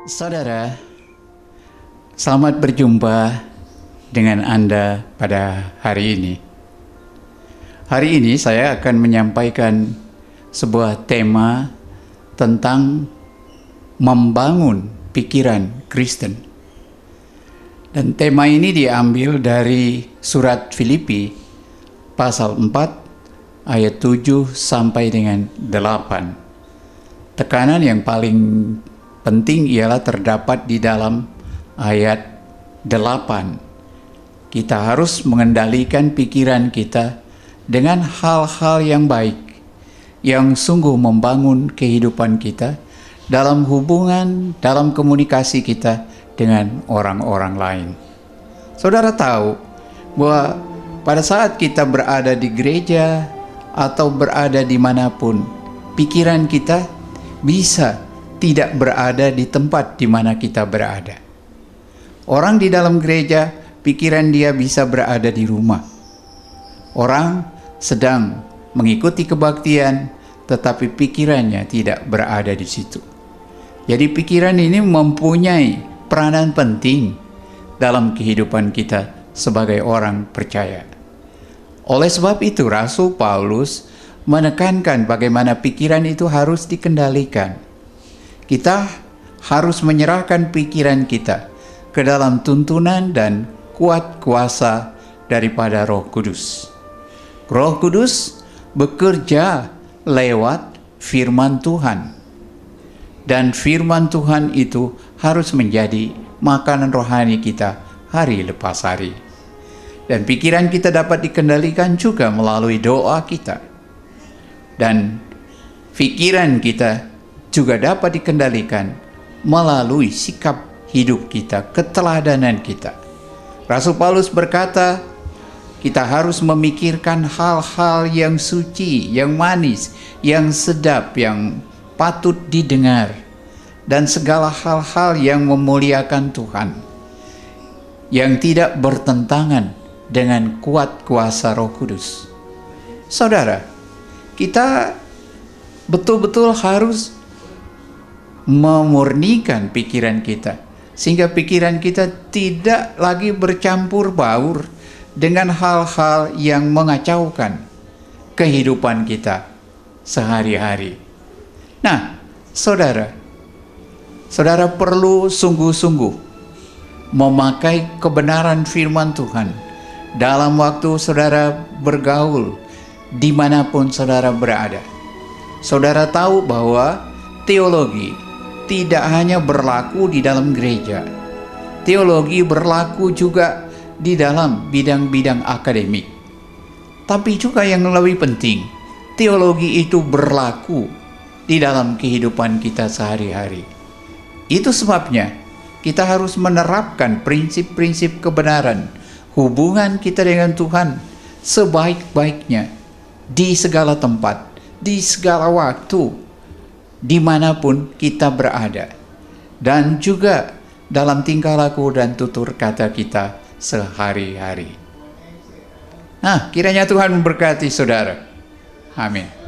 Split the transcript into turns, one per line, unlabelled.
Saudara, selamat berjumpa dengan Anda pada hari ini. Hari ini saya akan menyampaikan sebuah tema tentang membangun pikiran Kristen. Dan tema ini diambil dari surat Filipi pasal 4 ayat 7 sampai dengan 8. Tekanan yang paling penting ialah terdapat di dalam ayat 8. Kita harus mengendalikan pikiran kita dengan hal-hal yang baik, yang sungguh membangun kehidupan kita dalam hubungan, dalam komunikasi kita dengan orang-orang lain. Saudara tahu bahwa pada saat kita berada di gereja atau berada dimanapun, pikiran kita bisa tidak berada di tempat di mana kita berada. Orang di dalam gereja, pikiran dia bisa berada di rumah. Orang sedang mengikuti kebaktian, tetapi pikirannya tidak berada di situ. Jadi pikiran ini mempunyai peranan penting dalam kehidupan kita sebagai orang percaya. Oleh sebab itu, Rasul Paulus menekankan bagaimana pikiran itu harus dikendalikan. Kita harus menyerahkan pikiran kita ke dalam tuntunan dan kuat kuasa daripada Roh Kudus. Roh Kudus bekerja lewat firman Tuhan. Dan firman Tuhan itu harus menjadi makanan rohani kita hari lepas hari. Dan pikiran kita dapat dikendalikan juga melalui doa kita. Dan pikiran kita juga dapat dikendalikan melalui sikap hidup kita, keteladanan kita. Rasul Paulus berkata, kita harus memikirkan hal-hal yang suci, yang manis, yang sedap, yang patut didengar, dan segala hal-hal yang memuliakan Tuhan, yang tidak bertentangan dengan kuat kuasa Roh Kudus. Saudara, kita betul-betul harus memurnikan pikiran kita, sehingga pikiran kita tidak lagi bercampur baur dengan hal-hal yang mengacaukan kehidupan kita sehari-hari. Nah, saudara perlu sungguh-sungguh memakai kebenaran firman Tuhan dalam waktu saudara bergaul dimanapun saudara berada. Saudara tahu bahwa teologi tidak hanya berlaku di dalam gereja. Teologi berlaku juga di dalam bidang-bidang akademik. Tapi juga yang lebih penting, teologi itu berlaku di dalam kehidupan kita sehari-hari. Itu sebabnya kita harus menerapkan prinsip-prinsip kebenaran hubungan kita dengan Tuhan sebaik-baiknya di segala tempat, di segala waktu, dimanapun kita berada, dan juga dalam tingkah laku dan tutur kata kita sehari-hari. Nah, kiranya Tuhan memberkati saudara. Amin.